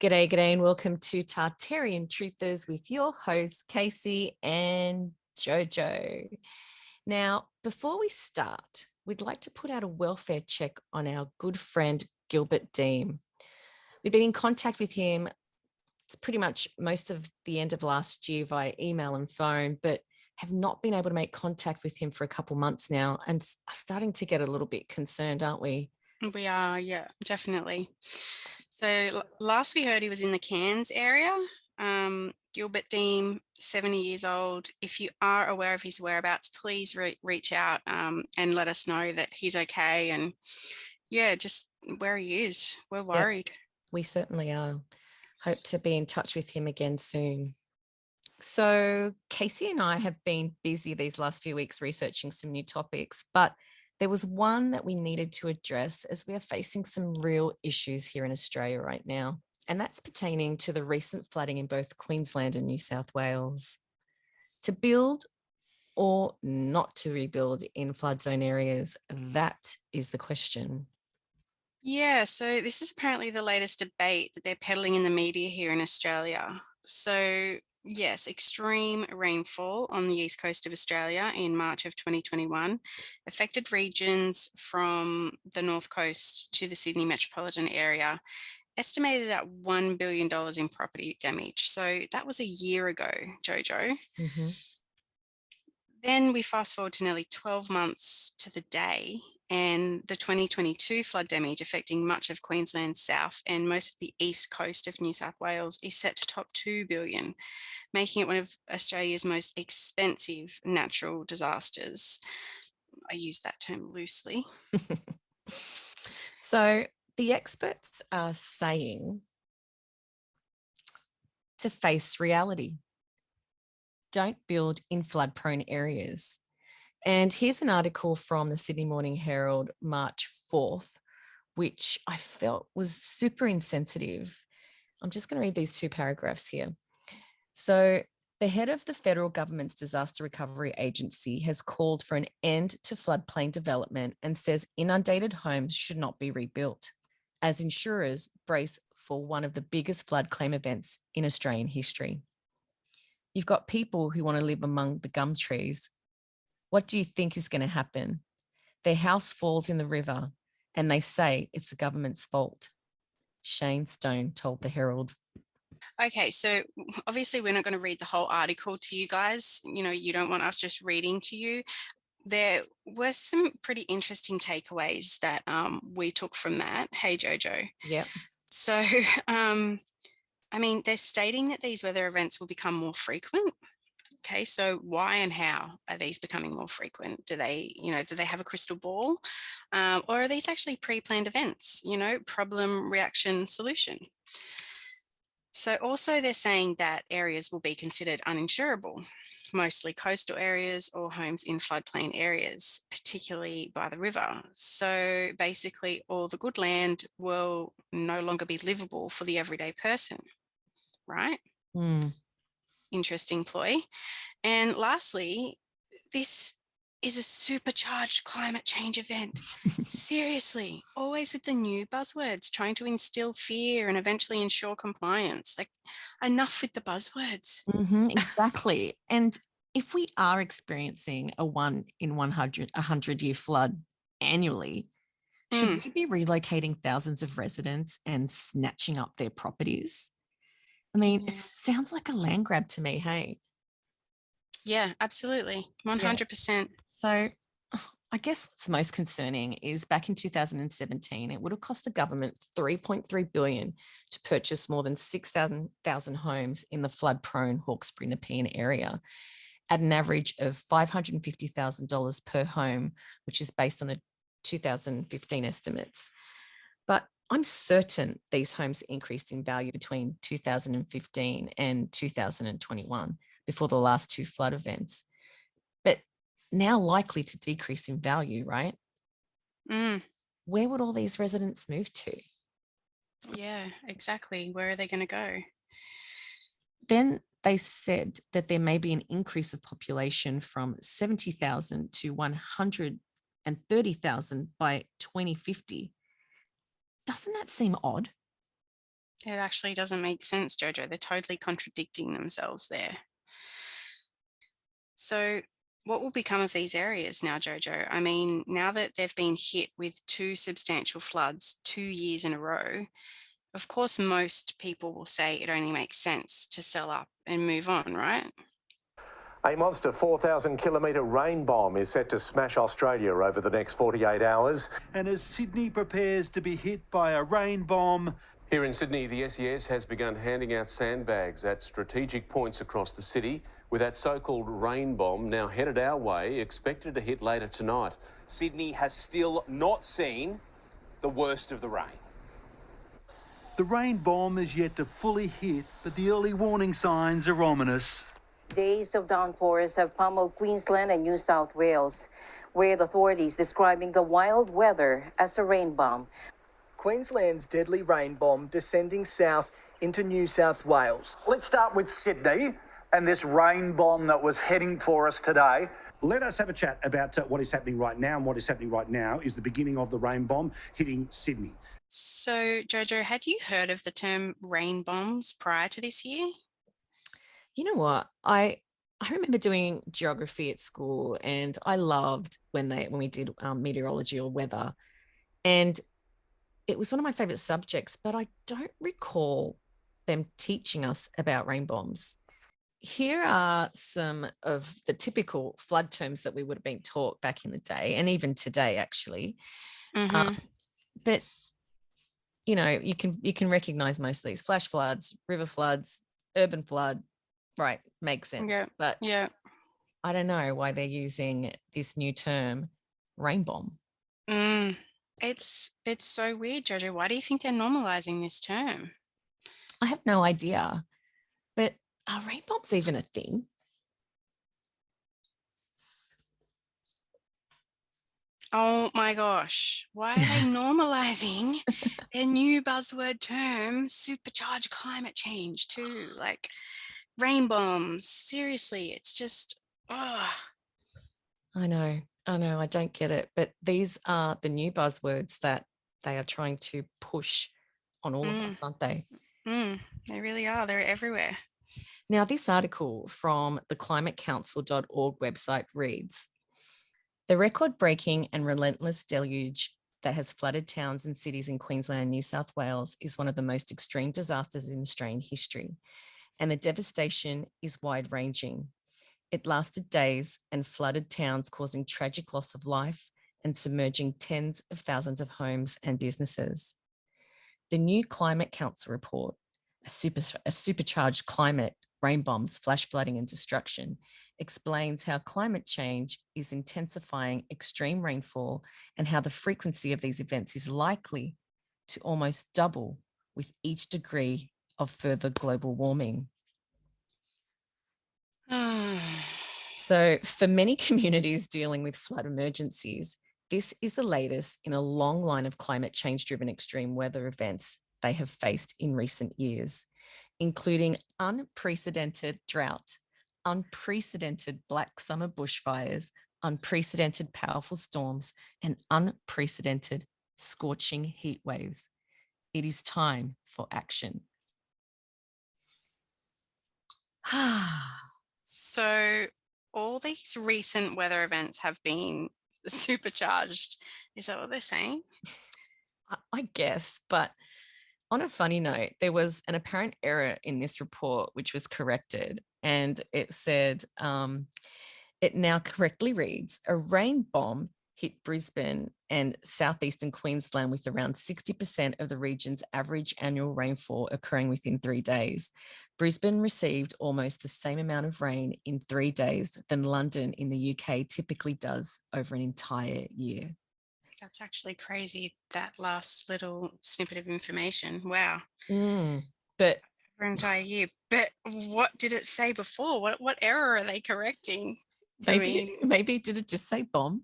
G'day, g'day, and welcome to Tartarian Truthers with your hosts, Casey and JoJo. Now, before we start, we'd like to put out a welfare check on our good friend, Gilbert Deem. We've been in contact with him pretty much most of the end of last year via email and phone, but have not been able to make contact with him for a couple months now and are starting to get a little bit concerned, aren't we? We are, yeah, definitely. So last we heard he was in the Cairns area. Gilbert Deem, 70 years old. If you are aware of his whereabouts, please reach out and let us know that he's okay. And yeah, just where he is. We're worried. Yep, we certainly are. Hope to be in touch with him again soon. So Casey and I have been busy these last few weeks researching some new topics, but there was one that we needed to address as we are facing some real issues here in Australia right now, and that's pertaining to the recent flooding in both Queensland and New South Wales. To build or not to rebuild in flood zone areas, that is the question. Yeah, so this is apparently the latest debate that they're peddling in the media here in Australia. So yes, extreme rainfall on the east coast of Australia in March of 2021 affected regions from the north coast to the Sydney metropolitan area, estimated at $1 billion in property damage. So that was a year ago, Jojo. Mm-hmm. Then we fast forward to nearly 12 months to the day, and the 2022 flood damage affecting much of Queensland's south and most of the east coast of New South Wales is set to top 2 billion, making it one of Australia's most expensive natural disasters. I use that term loosely. So the experts are saying to face reality. Don't build in flood-prone areas. And here's an article from the Sydney Morning Herald, March 4th, which I felt was super insensitive. I'm just going to read these two paragraphs here. So the head of the federal government's disaster recovery agency has called for an end to floodplain development and says inundated homes should not be rebuilt, as insurers brace for one of the biggest flood claim events in Australian history. You've got people who want to live among the gum trees. What do you think is going to happen? Their house falls in the river and they say it's the government's fault. Shane Stone told the Herald. Okay, so obviously we're not going to read the whole article to you guys. You know, you don't want us just reading to you. There were some pretty interesting takeaways that we took from that. Hey, Jojo. Yep. So, I mean, they're stating that these weather events will become more frequent. Okay, so why and how are these becoming more frequent? Do they have a crystal ball? Or are these actually pre-planned events, problem, reaction, solution? So also they're saying that areas will be considered uninsurable, mostly coastal areas or homes in floodplain areas, particularly by the river. So basically all the good land will no longer be livable for the everyday person, right? Interesting ploy. And lastly, this is a supercharged climate change event. Seriously, always with the new buzzwords, trying to instill fear and eventually ensure compliance. Like, enough with the buzzwords. Exactly. And if we are experiencing a 1 in 100-year flood annually, should we be relocating thousands of residents and snatching up their properties? I mean, it sounds like a land grab to me, hey? Yeah, absolutely. 100%. Yeah. So I guess what's most concerning is back in 2017, it would have cost the government $3.3 billion to purchase more than 6,000 homes in the flood-prone Hawkesbury-Nepean area at an average of $550,000 per home, which is based on the 2015 estimates. But I'm certain these homes increased in value between 2015 and 2021 before the last two flood events, but now likely to decrease in value, right? Where would all these residents move to? Yeah, exactly. Where are they going to go? Then they said that there may be an increase of population from 70,000 to 130,000 by 2050. Doesn't that seem odd? It actually doesn't make sense, Jojo. They're totally contradicting themselves there. So, what will become of these areas now, Jojo? I mean, now that they've been hit with two substantial floods 2 years in a row, of course, most people will say it only makes sense to sell up and move on, right? A monster 4,000-kilometre rain bomb is set to smash Australia over the next 48 hours. And as Sydney prepares to be hit by a rain bomb, here in Sydney, the SES has begun handing out sandbags at strategic points across the city, with that so-called rain bomb now headed our way, expected to hit later tonight. Sydney has still not seen the worst of the rain. the rain bomb is yet to fully hit, but the early warning signs are ominous. Days of downpours have pummeled Queensland and New South Wales, with authorities describing the wild weather as a rain bomb. Queensland's deadly rain bomb descending south into New South Wales. Let's start with Sydney and this rain bomb that was heading for us today. Let us have a chat about what is happening right now, and what is happening right now is the beginning of the rain bomb hitting Sydney. So, Jojo, had you heard of the term rain bombs prior to this year? You know what? I remember doing geography at school, and I loved when we did meteorology or weather, and it was one of my favorite subjects, but I don't recall them teaching us about rain bombs. Here are some of the typical flood terms that we would have been taught back in the day, and even today, actually. But you know, you can recognize most of these: flash floods, river floods, urban flood. Right, makes sense. Yeah. But yeah, I don't know why they're using this new term, rain bomb. It's so weird, Jojo. Why do you think they're normalizing this term? I have no idea. But are rain bombs even a thing? Oh my gosh. Why are they normalizing their new buzzword term, supercharged climate change, too? Like rain bombs. Seriously, it's just, ugh. I know, I don't get it. But these are the new buzzwords that they are trying to push on all of us, aren't they? They really are. They're everywhere. Now, this article from the climatecouncil.org website reads, the record-breaking and relentless deluge that has flooded towns and cities in Queensland and New South Wales is one of the most extreme disasters in Australian history, and the devastation is wide-ranging. It lasted days and flooded towns, causing tragic loss of life and submerging tens of thousands of homes and businesses. The new Climate Council report, a supercharged climate, rain bombs, flash flooding and destruction, explains how climate change is intensifying extreme rainfall and how the frequency of these events is likely to almost double with each degree of further global warming. So for many communities dealing with flood emergencies, this is the latest in a long line of climate change-driven extreme weather events they have faced in recent years, including unprecedented drought, unprecedented black summer bushfires, unprecedented powerful storms, and unprecedented scorching heat waves. It is time for action. So all these recent weather events have been supercharged. Is that what they're saying? I guess, but on a funny note, there was an apparent error in this report, which was corrected, and it said, it now correctly reads, a rain bomb hit Brisbane and southeastern Queensland with around 60% of the region's average annual rainfall occurring within 3 days. Brisbane received almost the same amount of rain in 3 days than London in the UK typically does over an entire year. That's actually crazy, that last little snippet of information. Wow. But for an entire year. But what did it say before? What error are they correcting? Maybe did it just say bomb?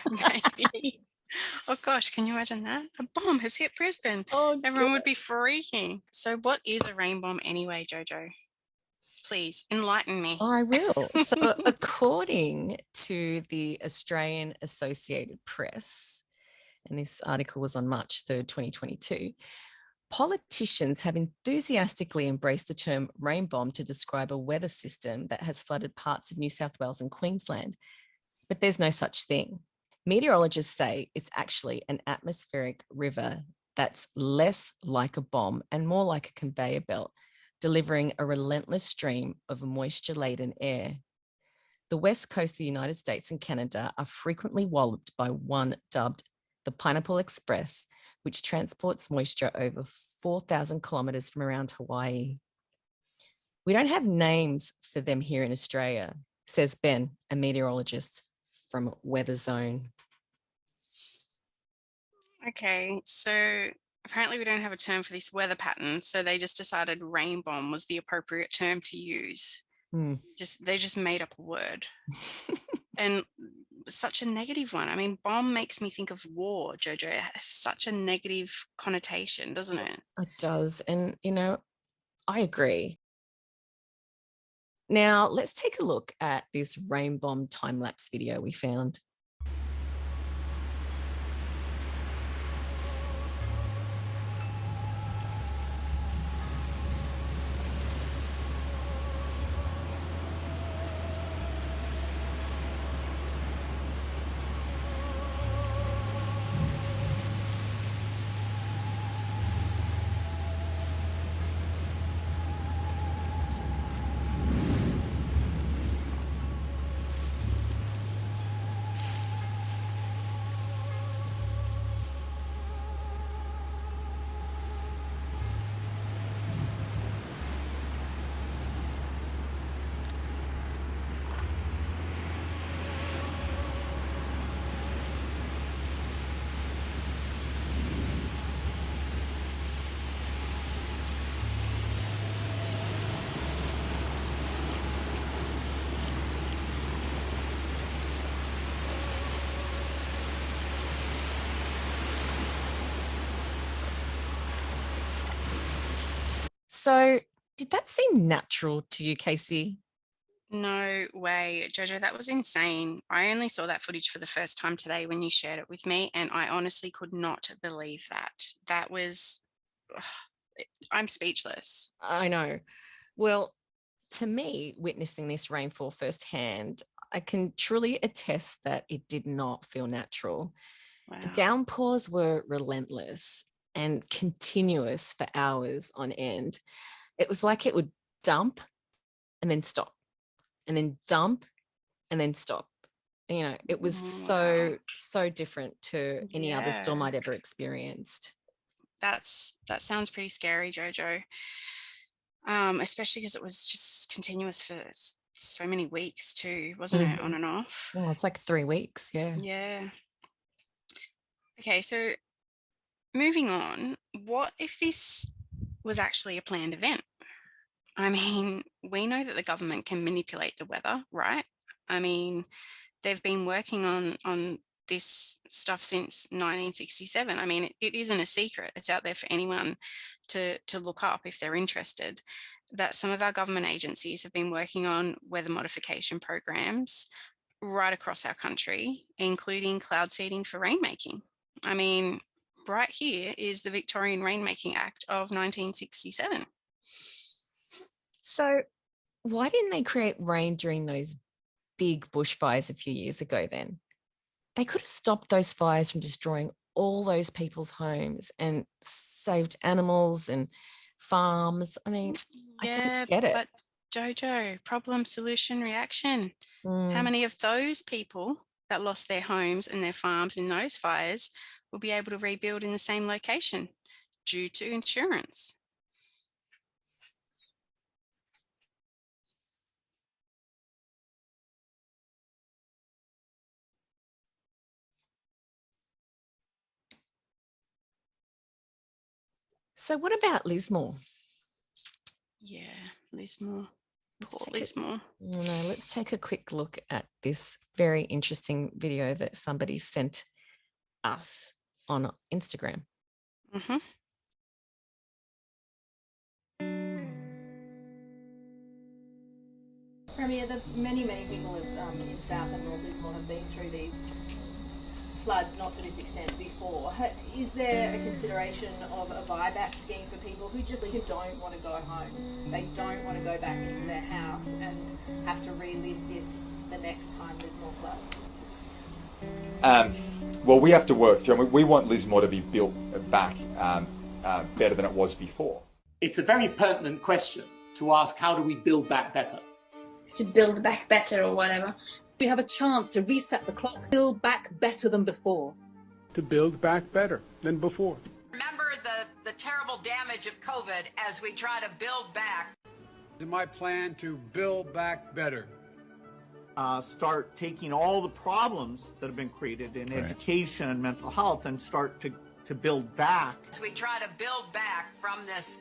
Maybe. Oh gosh, can you imagine that? A bomb has hit Brisbane. Oh, everyone would be freaking. So what is a rain bomb anyway, Jojo? Please enlighten me. I will. So according to the Australian Associated Press, and this article was on March 3rd, 2022, Politicians have enthusiastically embraced the term rain bomb to describe a weather system that has flooded parts of New South Wales and Queensland, but there's no such thing. Meteorologists say it's actually an atmospheric river that's less like a bomb and more like a conveyor belt, delivering a relentless stream of moisture-laden air. The west coast of the United States and Canada are frequently walloped by one dubbed the Pineapple Express, which transports moisture over 4,000 kilometres from around Hawaii. We don't have names for them here in Australia, says Ben, a meteorologist from Weather Zone. Okay, so apparently we don't have a term for this weather pattern, so they just decided rain bomb was the appropriate term to use. They just made up a word. And such a negative one. I mean, bomb makes me think of war, JoJo. It has such a negative connotation, doesn't it? It does. And, you know, I agree. Now, let's take a look at this rain bomb time-lapse video we found. So did that seem natural to you, Casey? No way, Jojo, that was insane. I only saw that footage for the first time today when you shared it with me, and I honestly could not believe that. That was, I'm speechless. I know. Well, to me, witnessing this rainfall firsthand, I can truly attest that it did not feel natural. Wow. The downpours were relentless and continuous for hours on end. It was like it would dump and then stop, and then dump and then stop. You know, it was so different to any other storm I'd ever experienced. That sounds pretty scary, Jojo. Especially because it was just continuous for so many weeks too, wasn't it? On and off. Well, it's like 3 weeks, yeah. Yeah. Okay, so moving on, what if this was actually a planned event? I mean, we know that the government can manipulate the weather, right? I mean, they've been working on this stuff since 1967. I mean, it isn't a secret. It's out there for anyone to look up if they're interested, that some of our government agencies have been working on weather modification programs right across our country, including cloud seeding for rainmaking. I mean, right here is the Victorian Rainmaking Act of 1967. So why didn't they create rain during those big bushfires a few years ago then? They could have stopped those fires from destroying all those people's homes and saved animals and farms. I mean, I don't get it. But Jojo, problem, solution, reaction. How many of those people that lost their homes and their farms in those fires will be able to rebuild in the same location due to insurance? So what about Lismore? Yeah, Lismore. Poor Lismore. Let's take a quick look at this very interesting video that somebody sent us on Instagram. Premier, many people in South and North Lismore have been through these floods, not to this extent before. Is there a consideration of a buyback scheme for people who just don't want to go home? They don't want to go back into their house and have to relive this the next time there's more floods? Well, we have to work through. I mean, we want Lismore to be built back better than it was before. It's a very pertinent question to ask, how do we build back better? To build back better or whatever. We have a chance to reset the clock, build back better than before. To build back better than before. Remember the terrible damage of COVID as we try to build back. It's my plan to build back better. Start taking all the problems that have been created in education and mental health and start to build back. As we try to build back from this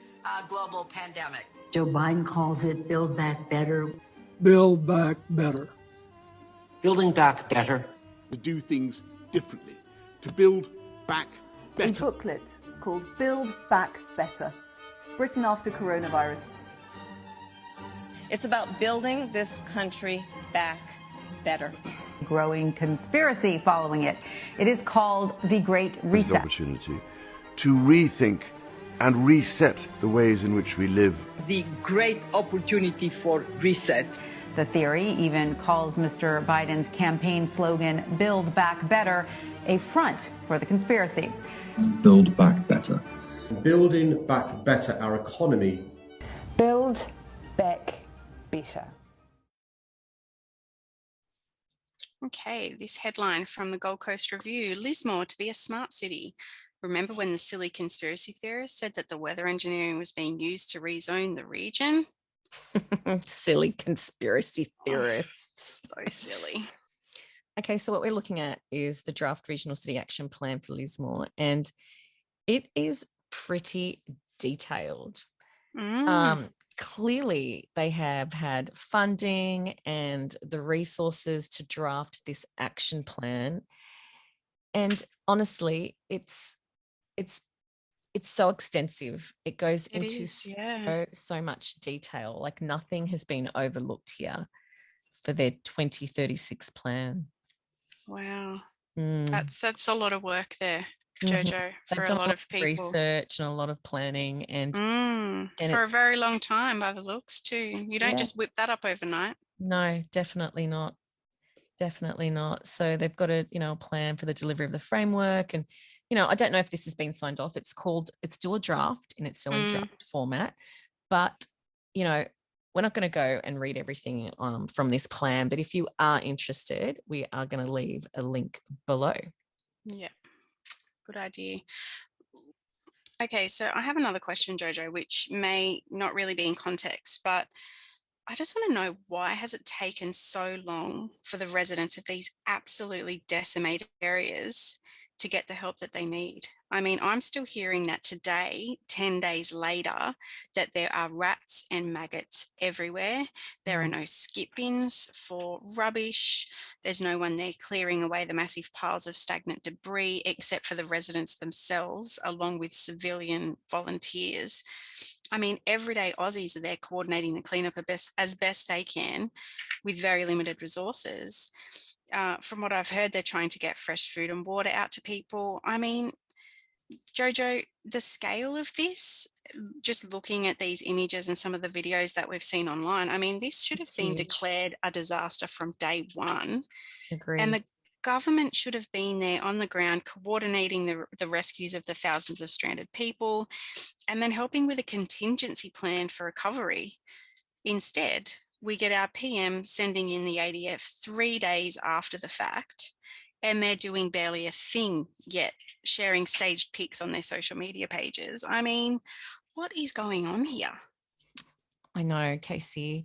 global pandemic. Joe Biden calls it build back better. Build back better. Building back better. To do things differently. To build back better. A booklet called Build Back Better. Britain after coronavirus. It's about building this country back better. Growing conspiracy following it. It is called the Great Reset. An opportunity to rethink and reset the ways in which we live. The great opportunity for reset. The theory even calls Mr. Biden's campaign slogan, Build Back Better, a front for the conspiracy. Build back better. Building back better our economy. Build back better. Okay, this headline from the Gold Coast Review, Lismore to be a smart city. Remember when the silly conspiracy theorists said that the weather engineering was being used to rezone the region? Silly conspiracy theorists. So silly. Okay, so what we're looking at is the draft regional city action plan for Lismore, and it is pretty detailed. Clearly, they have had funding and the resources to draft this action plan. And honestly, it's so extensive. It goes into so much detail. Like nothing has been overlooked here for their 2036 plan. Wow. That's a lot of work there, JoJo, for a lot of people. Research and a lot of planning and for a very long time by the looks too. You don't just whip that up overnight. No, definitely not. Definitely not. So they've got a plan for the delivery of the framework. And, I don't know if this has been signed off. It's still a draft and it's still in draft format. But, we're not going to go and read everything from this plan. But if you are interested, we are going to leave a link below. Yeah, good idea. Okay, so I have another question, JoJo, which may not really be in context, but I just want to know, why has it taken so long for the residents of these absolutely decimated areas to get the help that they need? I mean, I'm still hearing that today, 10 days later, that there are rats and maggots everywhere. There are no skip bins for rubbish. There's no one there clearing away the massive piles of stagnant debris, except for the residents themselves, along with civilian volunteers. I mean, everyday Aussies are there coordinating the cleanup as best they can with very limited resources. From what I've heard, they're trying to get fresh food and water out to people. I mean, JoJo, the scale of this, just looking at these images and some of the videos that we've seen online, I mean, this should have been declared a disaster from day one. Agreed. And the government should have been there on the ground coordinating the rescues of the thousands of stranded people and then helping with a contingency plan for recovery. Instead, we get our PM sending in the ADF 3 days after the fact, and they're doing barely a thing yet, sharing staged pics on their social media pages. I mean, what is going on here? I know, Casey.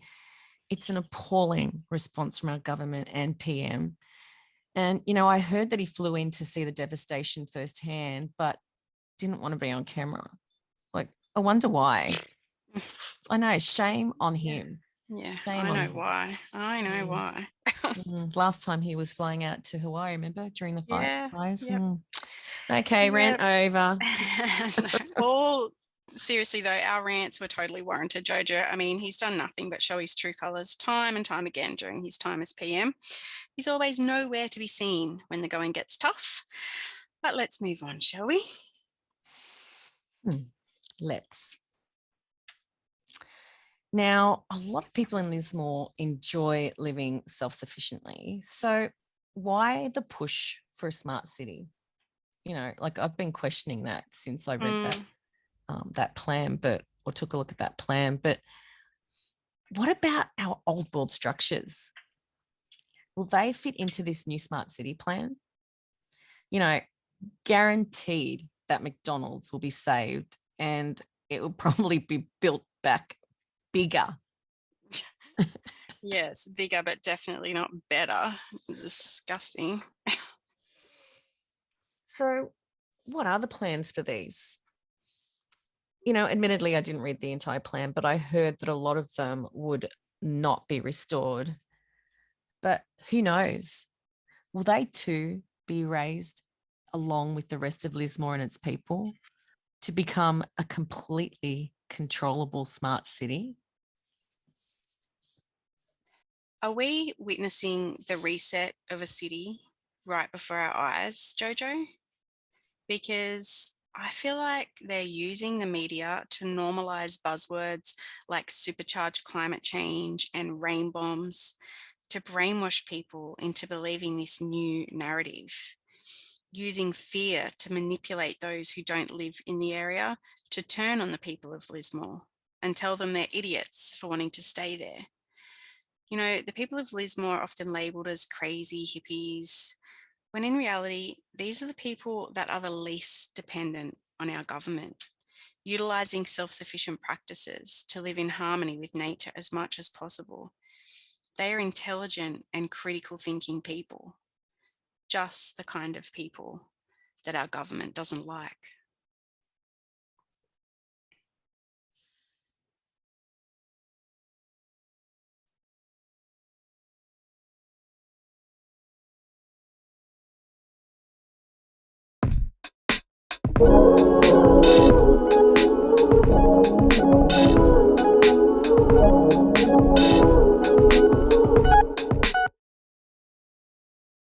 It's an appalling response from our government and PM. And, I heard that he flew in to see the devastation firsthand, but didn't want to be on camera. Like, I wonder why. I know, shame on him. Yeah, I know why. I know why. Last time he was flying out to Hawaii, remember, during the fires? Yep. Okay, rant over. All seriously though, our rants were totally warranted, JoJo. I mean, he's done nothing but show his true colours time and time again during his time as PM. He's always nowhere to be seen when the going gets tough. But let's move on, shall we? Let's. Now, a lot of people in Lismore enjoy living self-sufficiently. So why the push for a smart city? You know, like I've been questioning that since I read that plan, or took a look at that plan. But what about our old world structures? Will they fit into this new smart city plan? You know, guaranteed that McDonald's will be saved and it will probably be built back bigger. Yes, bigger, but definitely not better. It's disgusting. So what are the plans for these? You know, admittedly, I didn't read the entire plan, but I heard that a lot of them would not be restored. But who knows? Will they too be raised along with the rest of Lismore and its people to become a completely controllable smart city? Are we witnessing the reset of a city right before our eyes, JoJo? Because I feel like they're using the media to normalize buzzwords like supercharged climate change and rain bombs to brainwash people into believing this new narrative, using fear to manipulate those who don't live in the area to turn on the people of Lismore and tell them they're idiots for wanting to stay there. You know, the people of Lismore are often labelled as crazy hippies, when in reality, these are the people that are the least dependent on our government, utilising self-sufficient practices to live in harmony with nature as much as possible. They are intelligent and critical thinking people, just the kind of people that our government doesn't like.